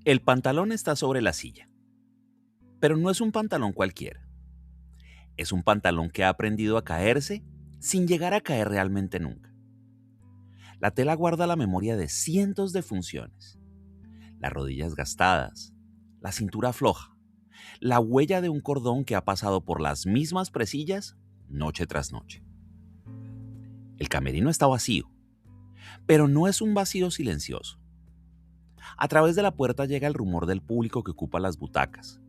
El pantalón está sobre la silla, pero no es un pantalón cualquiera. Es un pantalón que ha aprendido a caerse sin llegar a caer realmente nunca. La tela guarda la memoria de cientos de funciones. Las rodillas gastadas, la cintura floja, la huella de un cordón que ha pasado por las mismas presillas noche tras noche. El camerino está vacío, pero no es un vacío silencioso. A través de la puerta llega el rumor del público que ocupa las butacas.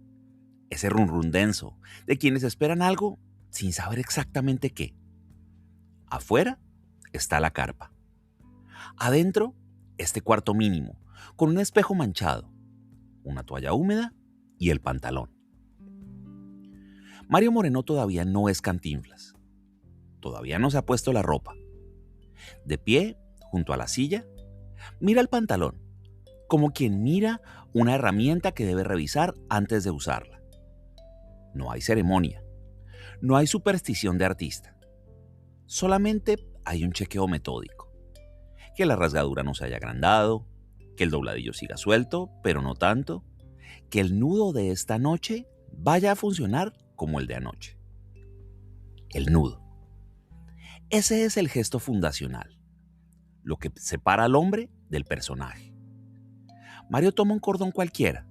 Ese run run denso de quienes esperan algo sin saber exactamente qué. Afuera está la carpa. Adentro, este cuarto mínimo, con un espejo manchado, una toalla húmeda y el pantalón. Mario Moreno todavía no es Cantinflas. Todavía no se ha puesto la ropa. De pie, junto a la silla, mira el pantalón, como quien mira una herramienta que debe revisar antes de usarla. No hay ceremonia, no hay superstición de artista. Solamente hay un chequeo metódico. Que la rasgadura no se haya agrandado, que el dobladillo siga suelto, pero no tanto, que el nudo de esta noche vaya a funcionar como el de anoche. El nudo. Ese es el gesto fundacional, lo que separa al hombre del personaje. Mario toma un cordón cualquiera,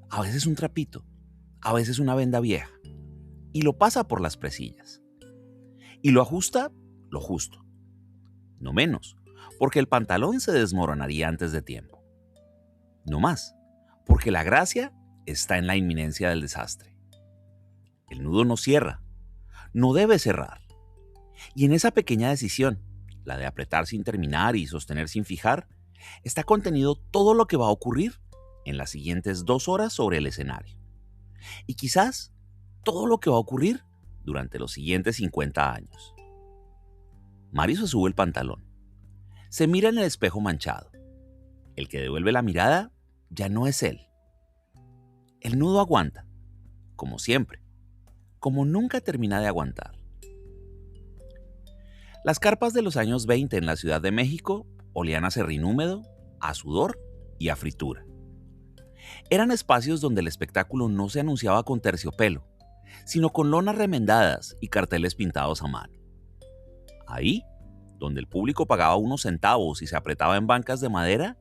a veces un trapito, a veces una venda vieja, y lo pasa por las presillas. Y lo ajusta lo justo, no menos, porque el pantalón se desmoronaría antes de tiempo. No más, porque la gracia está en la inminencia del desastre. El nudo no cierra, no debe cerrar. Y en esa pequeña decisión, la de apretar sin terminar y sostener sin fijar, está contenido todo lo que va a ocurrir en las siguientes 2 horas sobre el escenario. Y quizás todo lo que va a ocurrir durante los siguientes 50 años. Mario se sube el pantalón. Se mira en el espejo manchado. El que devuelve la mirada ya no es él. El nudo aguanta, como siempre, como nunca termina de aguantar. Las carpas de los años 20 en la Ciudad de México olían a serrín húmedo, a sudor y a fritura. Eran espacios donde el espectáculo no se anunciaba con terciopelo, sino con lonas remendadas y carteles pintados a mano. Ahí, donde el público pagaba unos centavos y se apretaba en bancas de madera,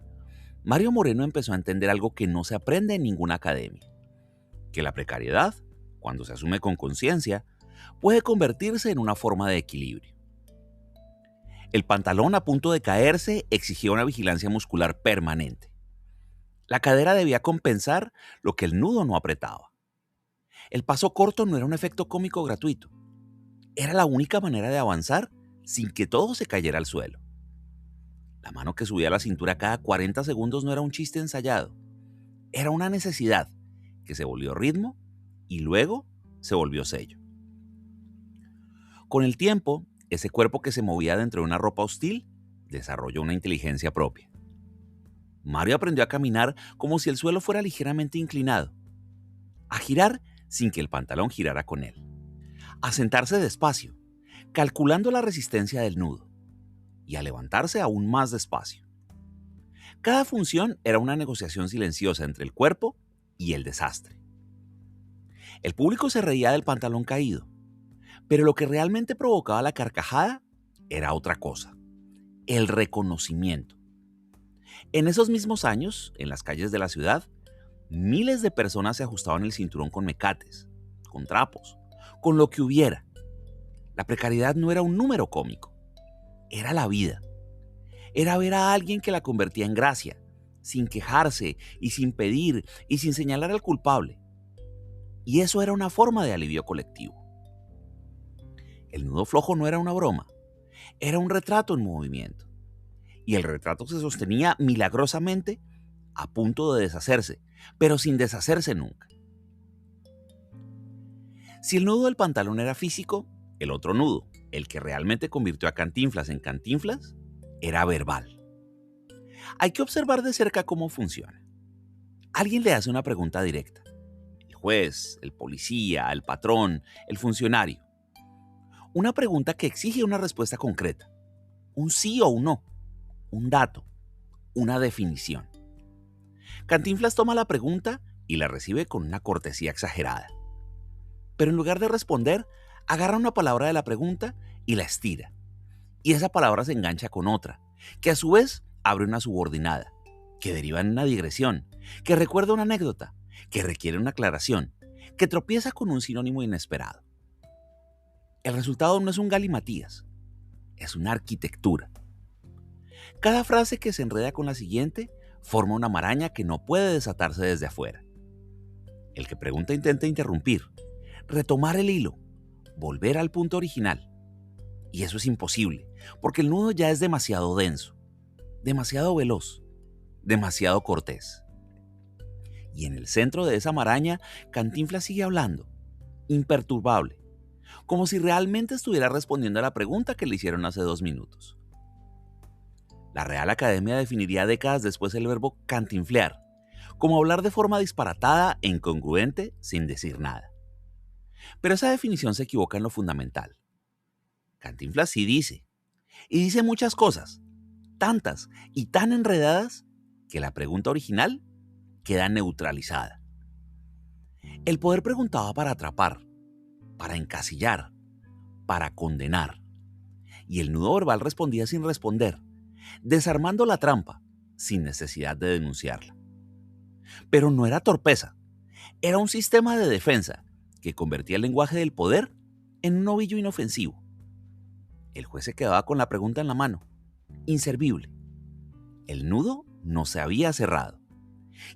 Mario Moreno empezó a entender algo que no se aprende en ninguna academia: que la precariedad, cuando se asume con conciencia, puede convertirse en una forma de equilibrio. El pantalón, a punto de caerse, exigía una vigilancia muscular permanente. La cadera debía compensar lo que el nudo no apretaba. El paso corto no era un efecto cómico gratuito. Era la única manera de avanzar sin que todo se cayera al suelo. La mano que subía a la cintura cada 40 segundos no era un chiste ensayado. Era una necesidad que se volvió ritmo y luego se volvió sello. Con el tiempo, ese cuerpo que se movía dentro de una ropa hostil desarrolló una inteligencia propia. Mario aprendió a caminar como si el suelo fuera ligeramente inclinado, a girar sin que el pantalón girara con él, a sentarse despacio, calculando la resistencia del nudo, y a levantarse aún más despacio. Cada función era una negociación silenciosa entre el cuerpo y el desastre. El público se reía del pantalón caído, pero lo que realmente provocaba la carcajada era otra cosa: el reconocimiento. En esos mismos años, en las calles de la ciudad, miles de personas se ajustaban el cinturón con mecates, con trapos, con lo que hubiera. La precariedad no era un número cómico, era la vida. Era ver a alguien que la convertía en gracia, sin quejarse y sin pedir y sin señalar al culpable. Y eso era una forma de alivio colectivo. El nudo flojo no era una broma, era un retrato en movimiento. Y el retrato se sostenía milagrosamente a punto de deshacerse, pero sin deshacerse nunca. Si el nudo del pantalón era físico, el otro nudo, el que realmente convirtió a Cantinflas en Cantinflas, era verbal. Hay que observar de cerca cómo funciona. Alguien le hace una pregunta directa. El juez, el policía, el patrón, el funcionario. Una pregunta que exige una respuesta concreta. Un sí o un no. Un dato. Una definición. Cantinflas toma la pregunta y la recibe con una cortesía exagerada. Pero en lugar de responder, agarra una palabra de la pregunta y la estira. Y esa palabra se engancha con otra, que a su vez abre una subordinada, que deriva en una digresión, que recuerda una anécdota, que requiere una aclaración, que tropieza con un sinónimo inesperado. El resultado no es un galimatías, es una arquitectura. Cada frase que se enreda con la siguiente forma una maraña que no puede desatarse desde afuera. El que pregunta intenta interrumpir, retomar el hilo, volver al punto original. Y eso es imposible, porque el nudo ya es demasiado denso, demasiado veloz, demasiado cortés. Y en el centro de esa maraña, Cantinflas sigue hablando, imperturbable, como si realmente estuviera respondiendo a la pregunta que le hicieron hace 2 minutos. La Real Academia definiría décadas después el verbo cantinflear, como hablar de forma disparatada e incongruente sin decir nada. Pero esa definición se equivoca en lo fundamental. Cantinflas sí dice, y dice muchas cosas, tantas y tan enredadas, que la pregunta original queda neutralizada. El poder preguntaba para atrapar, para encasillar, para condenar. Y el nudo verbal respondía sin responder, desarmando la trampa, sin necesidad de denunciarla. Pero no era torpeza, era un sistema de defensa que convertía el lenguaje del poder en un ovillo inofensivo. El juez se quedaba con la pregunta en la mano, inservible. El nudo no se había cerrado.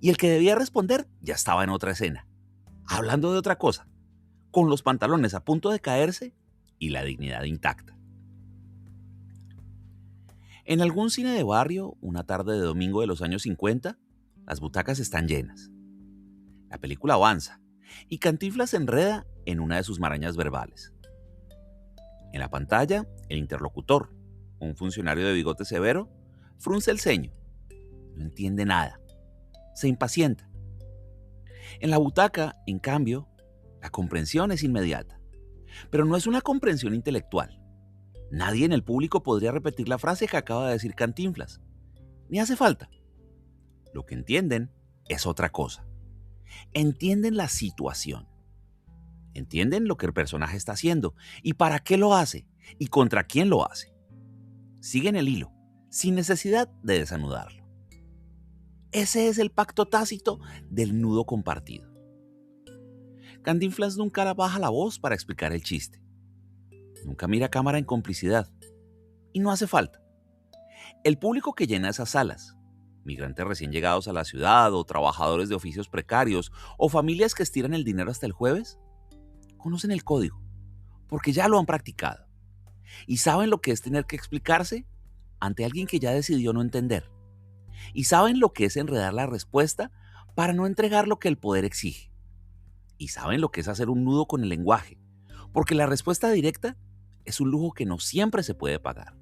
Y el que debía responder ya estaba en otra escena, hablando de otra cosa, con los pantalones a punto de caerse y la dignidad intacta. En algún cine de barrio, una tarde de domingo de los años 50, las butacas están llenas. La película avanza y Cantinflas se enreda en una de sus marañas verbales. En la pantalla, el interlocutor, un funcionario de bigote severo, frunce el ceño. No entiende nada. Se impacienta. En la butaca, en cambio, la comprensión es inmediata. Pero no es una comprensión intelectual. Nadie en el público podría repetir la frase que acaba de decir Cantinflas. Ni hace falta. Lo que entienden es otra cosa. Entienden la situación. Entienden lo que el personaje está haciendo y para qué lo hace y contra quién lo hace. Siguen el hilo, sin necesidad de desanudarlo. Ese es el pacto tácito del nudo compartido. Cantinflas nunca baja la voz para explicar el chiste. Nunca mira a cámara en complicidad. Y no hace falta. El público que llena esas salas, migrantes recién llegados a la ciudad o trabajadores de oficios precarios o familias que estiran el dinero hasta el jueves, conocen el código, porque ya lo han practicado. Y saben lo que es tener que explicarse ante alguien que ya decidió no entender. Y saben lo que es enredar la respuesta para no entregar lo que el poder exige. Y saben lo que es hacer un nudo con el lenguaje, porque la respuesta directa es un lujo que no siempre se puede pagar.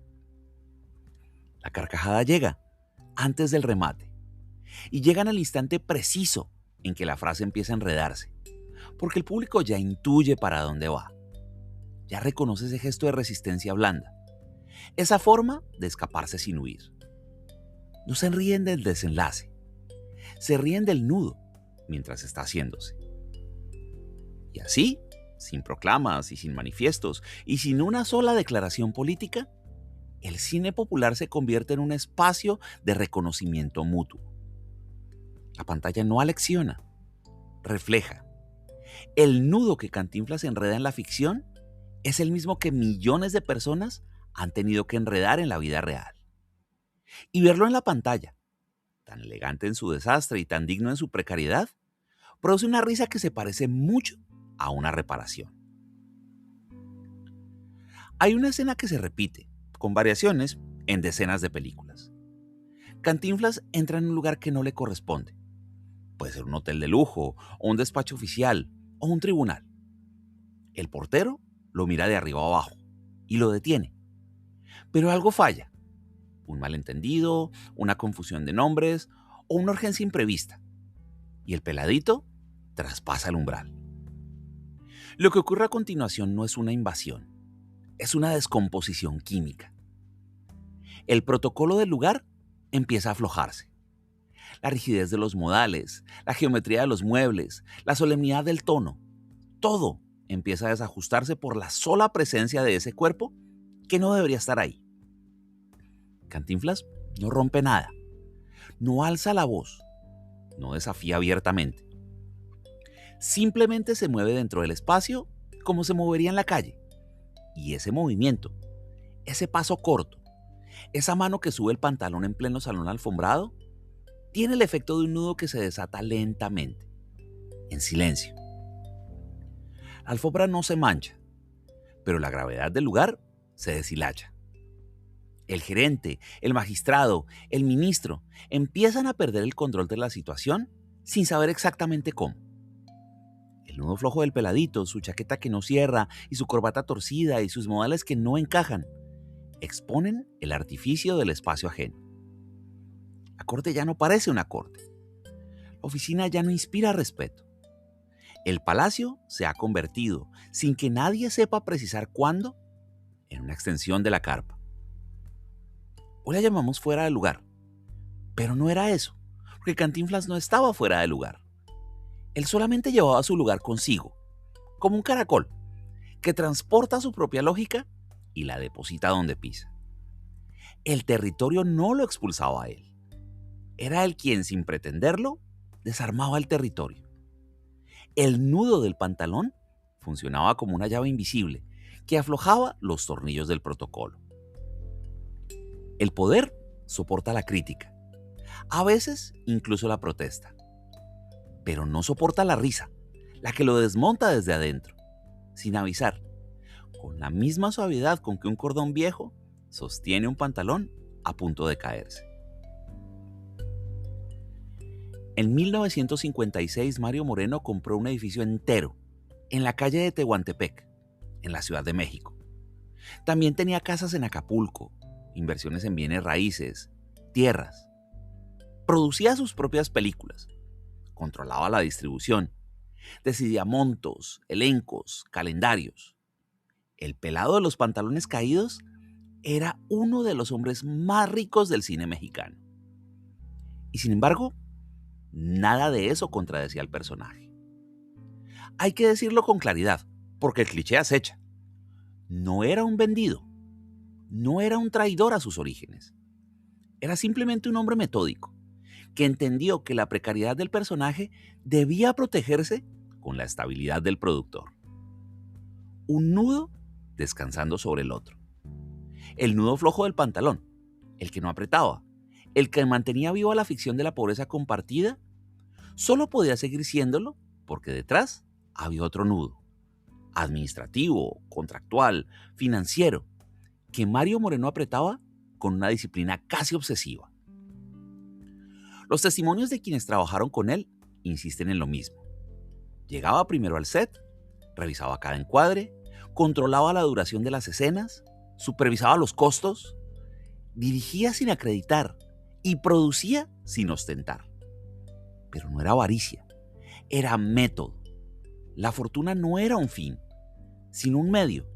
La carcajada llega antes del remate y llega en el instante preciso en que la frase empieza a enredarse, porque el público ya intuye para dónde va. Ya reconoce ese gesto de resistencia blanda, esa forma de escaparse sin huir. No se ríen del desenlace, se ríen del nudo mientras está haciéndose. Y así, sin proclamas y sin manifiestos y sin una sola declaración política, el cine popular se convierte en un espacio de reconocimiento mutuo. La pantalla no alecciona, refleja. El nudo que Cantinflas enreda en la ficción es el mismo que millones de personas han tenido que enredar en la vida real. Y verlo en la pantalla, tan elegante en su desastre y tan digno en su precariedad, produce una risa que se parece mucho a una reparación. Hay una escena que se repite, con variaciones, en decenas de películas. Cantinflas entra en un lugar que no le corresponde. Puede ser un hotel de lujo, o un despacho oficial, o un tribunal. El portero lo mira de arriba a abajo y lo detiene. Pero algo falla. Un malentendido, una confusión de nombres o una urgencia imprevista. Y el peladito traspasa el umbral. Lo que ocurre a continuación no es una invasión, es una descomposición química. El protocolo del lugar empieza a aflojarse. La rigidez de los modales, la geometría de los muebles, la solemnidad del tono, todo empieza a desajustarse por la sola presencia de ese cuerpo que no debería estar ahí. Cantinflas no rompe nada, no alza la voz, no desafía abiertamente. Simplemente se mueve dentro del espacio como se movería en la calle. Y ese movimiento, ese paso corto, esa mano que sube el pantalón en pleno salón alfombrado, tiene el efecto de un nudo que se desata lentamente, en silencio. La alfombra no se mancha, pero la gravedad del lugar se deshilacha. El gerente, el magistrado, el ministro empiezan a perder el control de la situación sin saber exactamente cómo. El nudo flojo del peladito, su chaqueta que no cierra y su corbata torcida y sus modales que no encajan, exponen el artificio del espacio ajeno. La corte ya no parece una corte. La oficina ya no inspira respeto. El palacio se ha convertido, sin que nadie sepa precisar cuándo, en una extensión de la carpa. Hoy la llamamos fuera de lugar, pero no era eso, porque Cantinflas no estaba fuera de lugar. Él solamente llevaba su lugar consigo, como un caracol, que transporta su propia lógica y la deposita donde pisa. El territorio no lo expulsaba a él. Era él quien, sin pretenderlo, desarmaba el territorio. El nudo del pantalón funcionaba como una llave invisible que aflojaba los tornillos del protocolo. El poder soporta la crítica, a veces incluso la protesta, pero no soporta la risa, la que lo desmonta desde adentro, sin avisar, con la misma suavidad con que un cordón viejo sostiene un pantalón a punto de caerse. En 1956, Mario Moreno compró un edificio entero en la calle de Tehuantepec, en la Ciudad de México. También tenía casas en Acapulco, inversiones en bienes raíces, tierras. Producía sus propias películas, controlaba la distribución, decidía montos, elencos, calendarios. El pelado de los pantalones caídos era uno de los hombres más ricos del cine mexicano. Y sin embargo, nada de eso contradecía al personaje. Hay que decirlo con claridad, porque el cliché acecha. No era un vendido, no era un traidor a sus orígenes. Era simplemente un hombre metódico, que entendió que la precariedad del personaje debía protegerse con la estabilidad del productor. Un nudo descansando sobre el otro. El nudo flojo del pantalón, el que no apretaba, el que mantenía viva la ficción de la pobreza compartida, solo podía seguir siéndolo porque detrás había otro nudo, administrativo, contractual, financiero, que Mario Moreno apretaba con una disciplina casi obsesiva. Los testimonios de quienes trabajaron con él insisten en lo mismo. Llegaba primero al set, revisaba cada encuadre, controlaba la duración de las escenas, supervisaba los costos, dirigía sin acreditar y producía sin ostentar. Pero no era avaricia, era método. La fortuna no era un fin, sino un medio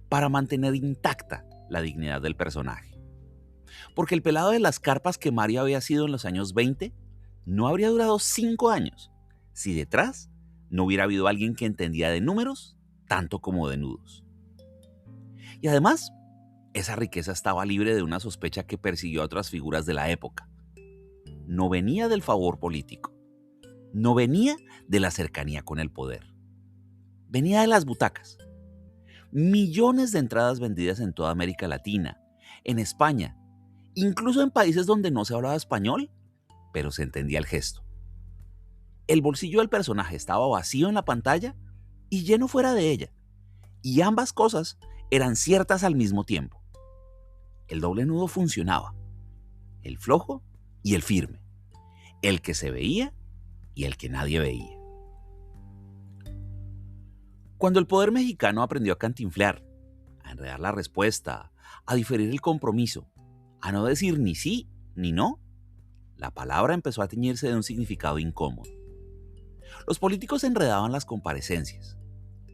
para mantener intacta la dignidad del personaje. Porque el pelado de las carpas que Mario había sido en los años 20 no habría durado 5 años si detrás no hubiera habido alguien que entendía de números tanto como de nudos. Y además, esa riqueza estaba libre de una sospecha que persiguió a otras figuras de la época. No venía del favor político, no venía de la cercanía con el poder, venía de las butacas. Millones de entradas vendidas en toda América Latina, en España, incluso en países donde no se hablaba español, pero se entendía el gesto. El bolsillo del personaje estaba vacío en la pantalla y lleno fuera de ella, y ambas cosas eran ciertas al mismo tiempo. El doble nudo funcionaba, el flojo y el firme, el que se veía y el que nadie veía. Cuando el poder mexicano aprendió a cantinflear, a enredar la respuesta, a diferir el compromiso, a no decir ni sí ni no, la palabra empezó a teñirse de un significado incómodo. Los políticos enredaban las comparecencias,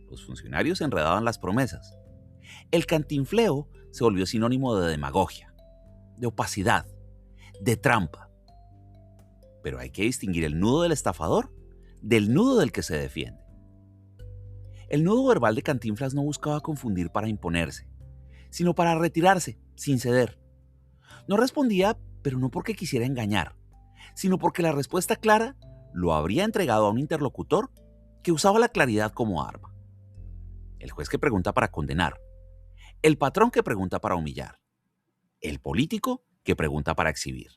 los funcionarios enredaban las promesas. El cantinfleo se volvió sinónimo de demagogia, de opacidad, de trampa. pero hay que distinguir el nudo del estafador del nudo del que se defiende. El nudo verbal de Cantinflas no buscaba confundir para imponerse, sino para retirarse, sin ceder. No respondía, pero no porque quisiera engañar, sino porque la respuesta clara lo habría entregado a un interlocutor que usaba la claridad como arma. El juez que pregunta para condenar, el patrón que pregunta para humillar, el político que pregunta para exhibir.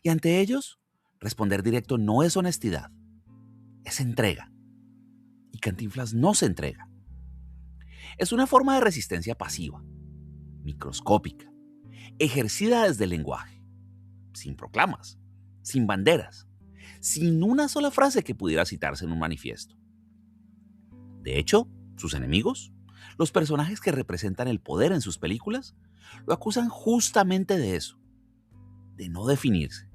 Y ante ellos, responder directo no es honestidad, es entrega. Y Cantinflas no se entrega. Es una forma de resistencia pasiva, microscópica, ejercida desde el lenguaje, sin proclamas, sin banderas, sin una sola frase que pudiera citarse en un manifiesto. De hecho, sus enemigos, los personajes que representan el poder en sus películas, lo acusan justamente de eso, de no definirse.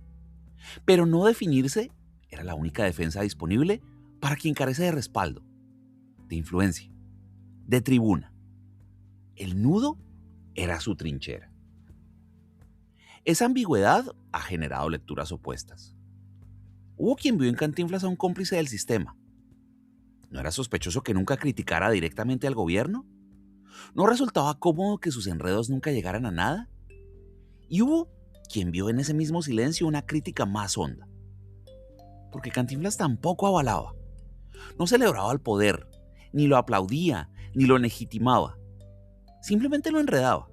Pero no definirse era la única defensa disponible para quien carece de respaldo, de influencia, de tribuna. El nudo era su trinchera. Esa ambigüedad ha generado lecturas opuestas. Hubo quien vio en Cantinflas a un cómplice del sistema. ¿No era sospechoso que nunca criticara directamente al gobierno? ¿No resultaba cómodo que sus enredos nunca llegaran a nada? Y hubo quien vio en ese mismo silencio una crítica más honda. Porque Cantinflas tampoco avalaba. No celebraba el poder, ni lo aplaudía, ni lo legitimaba. Simplemente lo enredaba,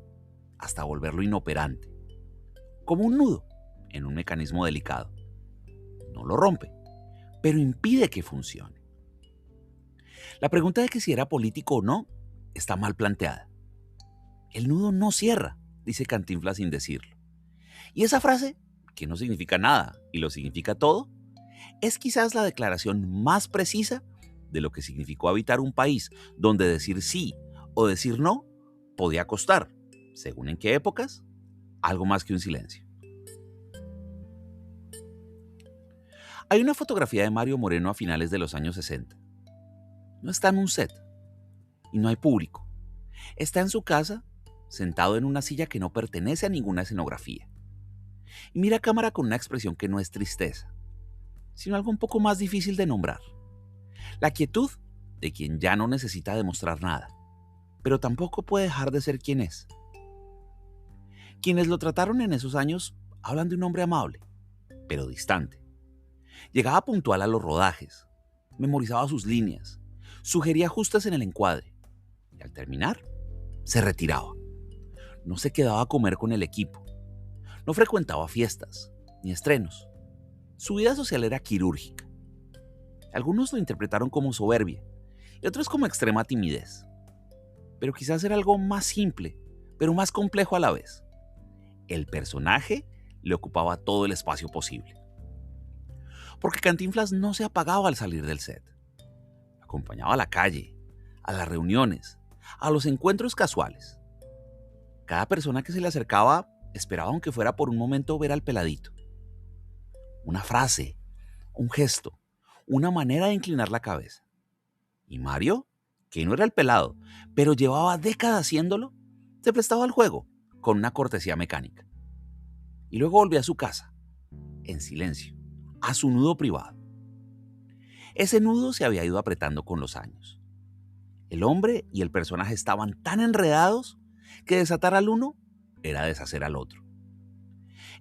hasta volverlo inoperante. Como un nudo en un mecanismo delicado. No lo rompe, pero impide que funcione. La pregunta de que si era político o no está mal planteada. El nudo no cierra, dice Cantinflas sin decirlo. Y esa frase, que no significa nada y lo significa todo, es quizás la declaración más precisa de lo que significó habitar un país donde decir sí o decir no podía costar, según en qué épocas, algo más que un silencio. Hay una fotografía de Mario Moreno a finales de los años 60. No está en un set y no hay público. Está en su casa, sentado en una silla que no pertenece a ninguna escenografía. Y mira a cámara con una expresión que no es tristeza, sino algo un poco más difícil de nombrar. La quietud de quien ya no necesita demostrar nada, pero tampoco puede dejar de ser quien es. Quienes lo trataron en esos años hablan de un hombre amable, pero distante. Llegaba puntual a los rodajes, memorizaba sus líneas, sugería ajustes en el encuadre y al terminar, se retiraba. No se quedaba a comer con el equipo, no frecuentaba fiestas ni estrenos. Su vida social era quirúrgica. Algunos lo interpretaron como soberbia y otros como extrema timidez. Pero quizás era algo más simple, pero más complejo a la vez. El personaje le ocupaba todo el espacio posible. Porque Cantinflas no se apagaba al salir del set. Acompañaba a la calle, a las reuniones, a los encuentros casuales. Cada persona que se le acercaba esperaba, aunque fuera por un momento, ver al peladito. Una frase, un gesto, una manera de inclinar la cabeza. Y Mario, que no era el pelado, pero llevaba décadas haciéndolo, se prestaba al juego con una cortesía mecánica. Y luego volvía a su casa, en silencio, a su nudo privado. Ese nudo se había ido apretando con los años. El hombre y el personaje estaban tan enredados que desatar al uno era deshacer al otro.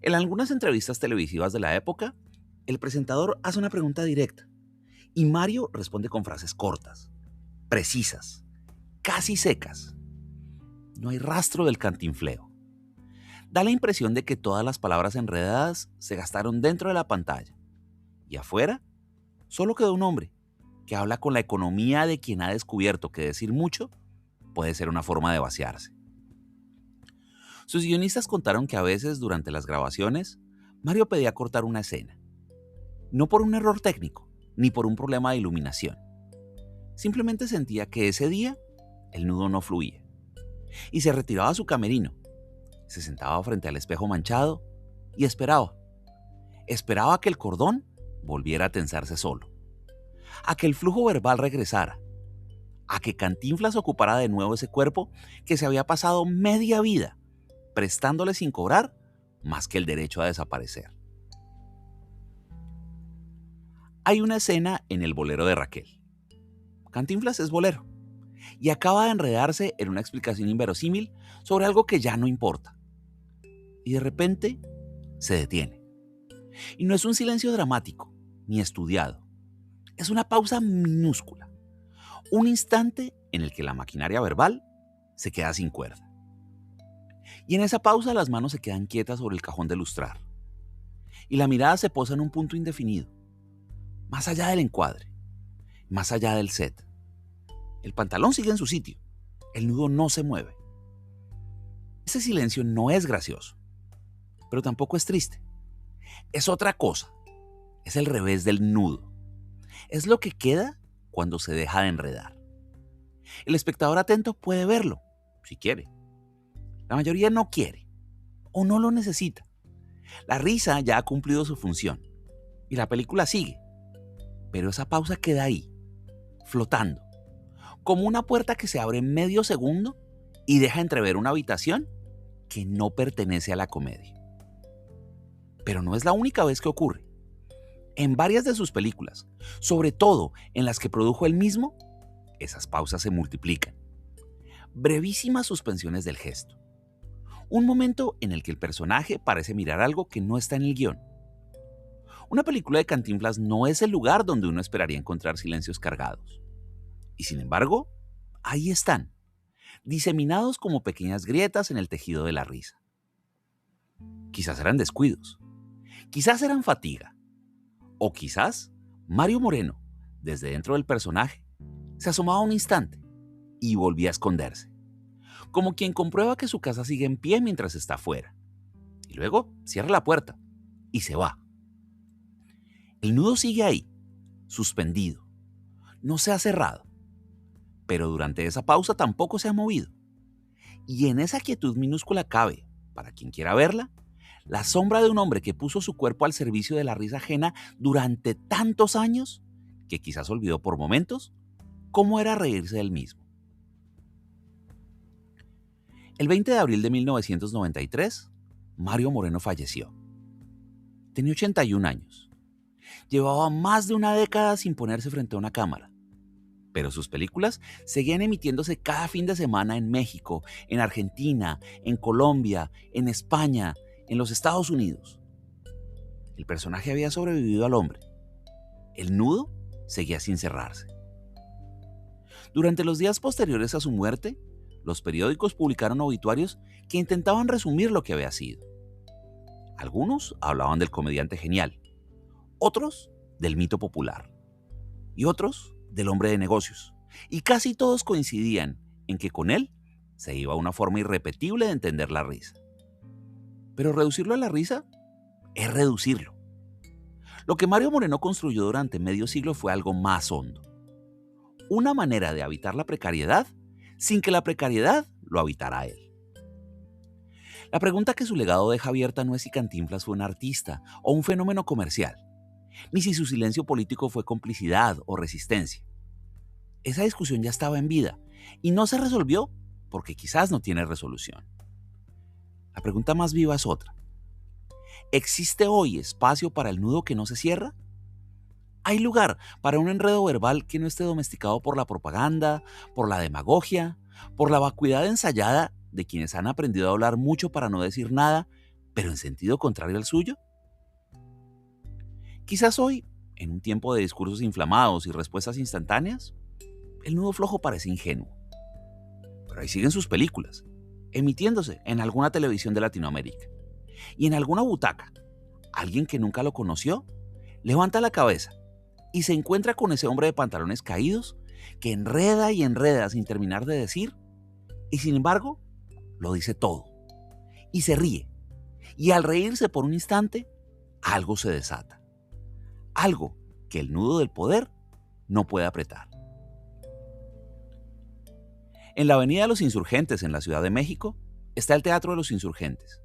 En algunas entrevistas televisivas de la época, el presentador hace una pregunta directa y Mario responde con frases cortas, precisas, casi secas. No hay rastro del cantinfleo. Da la impresión de que todas las palabras enredadas se gastaron dentro de la pantalla y afuera solo quedó un hombre que habla con la economía de quien ha descubierto que decir mucho puede ser una forma de vaciarse. Sus guionistas contaron que a veces durante las grabaciones Mario pedía cortar una escena, no por un error técnico ni por un problema de iluminación. Simplemente sentía que ese día el nudo no fluía y se retiraba a su camerino, se sentaba frente al espejo manchado y esperaba. Esperaba a que el cordón volviera a tensarse solo, a que el flujo verbal regresara, a que Cantinflas ocupara de nuevo ese cuerpo que se había pasado media vida prestándole sin cobrar más que el derecho a desaparecer. Hay una escena en el bolero de Raquel. Cantinflas es bolero y acaba de enredarse en una explicación inverosímil sobre algo que ya no importa. Y de repente se detiene. Y no es un silencio dramático ni estudiado. Es una pausa minúscula. Un instante en el que la maquinaria verbal se queda sin cuerda. Y en esa pausa las manos se quedan quietas sobre el cajón de lustrar. Y la mirada se posa en un punto indefinido, más allá del encuadre, más allá del set. El pantalón sigue en su sitio. El nudo no se mueve. Ese silencio no es gracioso, pero tampoco es triste. Es otra cosa. Es el revés del nudo. Es lo que queda cuando se deja de enredar. El espectador atento puede verlo, si quiere. La mayoría no quiere o no lo necesita. La risa ya ha cumplido su función y la película sigue. Pero esa pausa queda ahí, flotando, como una puerta que se abre en medio segundo y deja entrever una habitación que no pertenece a la comedia. Pero no es la única vez que ocurre. En varias de sus películas, sobre todo en las que produjo él mismo, esas pausas se multiplican. Brevísimas suspensiones del gesto. Un momento en el que el personaje parece mirar algo que no está en el guión. Una película de Cantinflas no es el lugar donde uno esperaría encontrar silencios cargados. Y sin embargo, ahí están, diseminados como pequeñas grietas en el tejido de la risa. Quizás eran descuidos, quizás eran fatiga, o quizás Mario Moreno, desde dentro del personaje, se asomaba un instante y volvía a esconderse, como quien comprueba que su casa sigue en pie mientras está afuera, y luego cierra la puerta y se va. El nudo sigue ahí, suspendido, no se ha cerrado, pero durante esa pausa tampoco se ha movido. Y en esa quietud minúscula cabe, para quien quiera verla, la sombra de un hombre que puso su cuerpo al servicio de la risa ajena durante tantos años que quizás olvidó por momentos cómo era reírse del mismo. El 20 de abril de 1993, Mario Moreno falleció. Tenía 81 años. Llevaba más de una década sin ponerse frente a una cámara. Pero sus películas seguían emitiéndose cada fin de semana en México, en Argentina, en Colombia, en España, en los Estados Unidos. El personaje había sobrevivido al hombre. El nudo seguía sin cerrarse. Durante los días posteriores a su muerte, los periódicos publicaron obituarios que intentaban resumir lo que había sido. Algunos hablaban del comediante genial, otros del mito popular y otros del hombre de negocios. Y casi todos coincidían en que con él se iba una forma irrepetible de entender la risa. Pero reducirlo a la risa es reducirlo. Lo que Mario Moreno construyó durante medio siglo fue algo más hondo. Una manera de habitar la precariedad sin que la precariedad lo habitara a él. La pregunta que su legado deja abierta no es si Cantinflas fue un artista o un fenómeno comercial, ni si su silencio político fue complicidad o resistencia. Esa discusión ya estaba en vida y no se resolvió porque quizás no tiene resolución. La pregunta más viva es otra. ¿Existe hoy espacio para el nudo que no se cierra? ¿Hay lugar para un enredo verbal que no esté domesticado por la propaganda, por la demagogia, por la vacuidad ensayada de quienes han aprendido a hablar mucho para no decir nada, pero en sentido contrario al suyo? Quizás hoy, en un tiempo de discursos inflamados y respuestas instantáneas, el nudo flojo parece ingenuo. Pero ahí siguen sus películas, emitiéndose en alguna televisión de Latinoamérica. Y en alguna butaca, alguien que nunca lo conoció levanta la cabeza y se encuentra con ese hombre de pantalones caídos que enreda y enreda sin terminar de decir, y sin embargo, lo dice todo. Y se ríe. Y al reírse por un instante, algo se desata. Algo que el nudo del poder no puede apretar. En la Avenida de los Insurgentes, en la Ciudad de México, está el Teatro de los Insurgentes.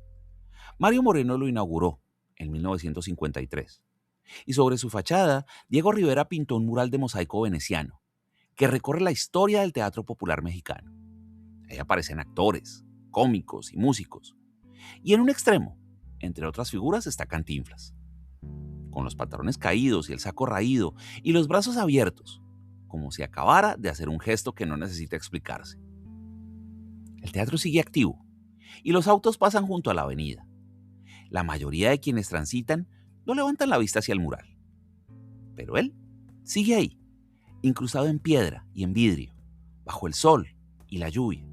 Mario Moreno lo inauguró en 1953. Y sobre su fachada, Diego Rivera pintó un mural de mosaico veneciano que recorre la historia del teatro popular mexicano. Ahí aparecen actores, cómicos y músicos. Y en un extremo, entre otras figuras, está Cantinflas. con los pantalones caídos y el saco raído y los brazos abiertos, como si acabara de hacer un gesto que no necesita explicarse. El teatro sigue activo y los autos pasan junto a la avenida. La mayoría de quienes transitan no levantan la vista hacia el mural. Pero él sigue ahí, incrustado en piedra y en vidrio, bajo el sol y la lluvia.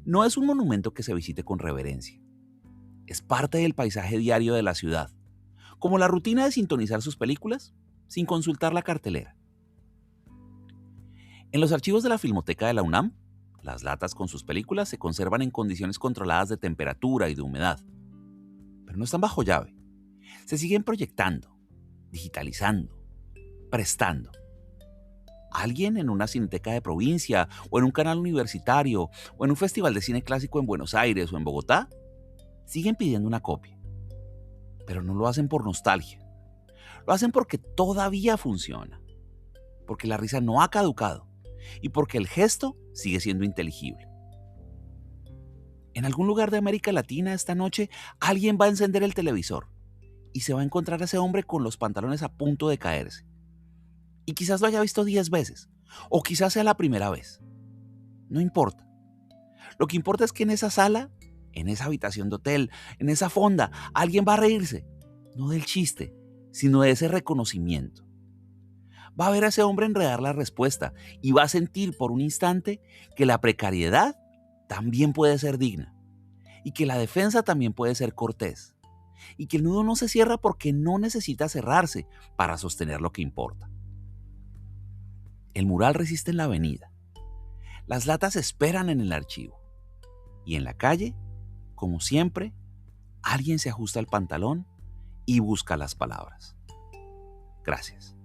No es un monumento que se visite con reverencia. Es parte del paisaje diario de la ciudad, como la rutina de sintonizar sus películas sin consultar la cartelera. En los archivos de la Filmoteca de la UNAM, las latas con sus películas se conservan en condiciones controladas de temperatura y de humedad. Pero no están bajo llave. Se siguen proyectando, digitalizando, prestando. Alguien en una cineteca de provincia o en un canal universitario o en un festival de cine clásico en Buenos Aires o en Bogotá siguen pidiendo una copia. Pero no lo hacen por nostalgia. Lo hacen porque todavía funciona. Porque la risa no ha caducado y porque el gesto sigue siendo inteligible. En algún lugar de América Latina esta noche alguien va a encender el televisor y se va a encontrar a ese hombre con los pantalones a punto de caerse. Y quizás lo haya visto 10 veces, o quizás sea la primera vez. No importa. Lo que importa es que en esa sala, en esa habitación de hotel, en esa fonda, alguien va a reírse, no del chiste, sino de ese reconocimiento. Va a ver a ese hombre enredar la respuesta y va a sentir por un instante que la precariedad también puede ser digna y que la defensa también puede ser cortés y que el nudo no se cierra porque no necesita cerrarse para sostener lo que importa. El mural resiste en la avenida. Las latas esperan en el archivo. Y en la calle, como siempre, alguien se ajusta el pantalón y busca las palabras. Gracias.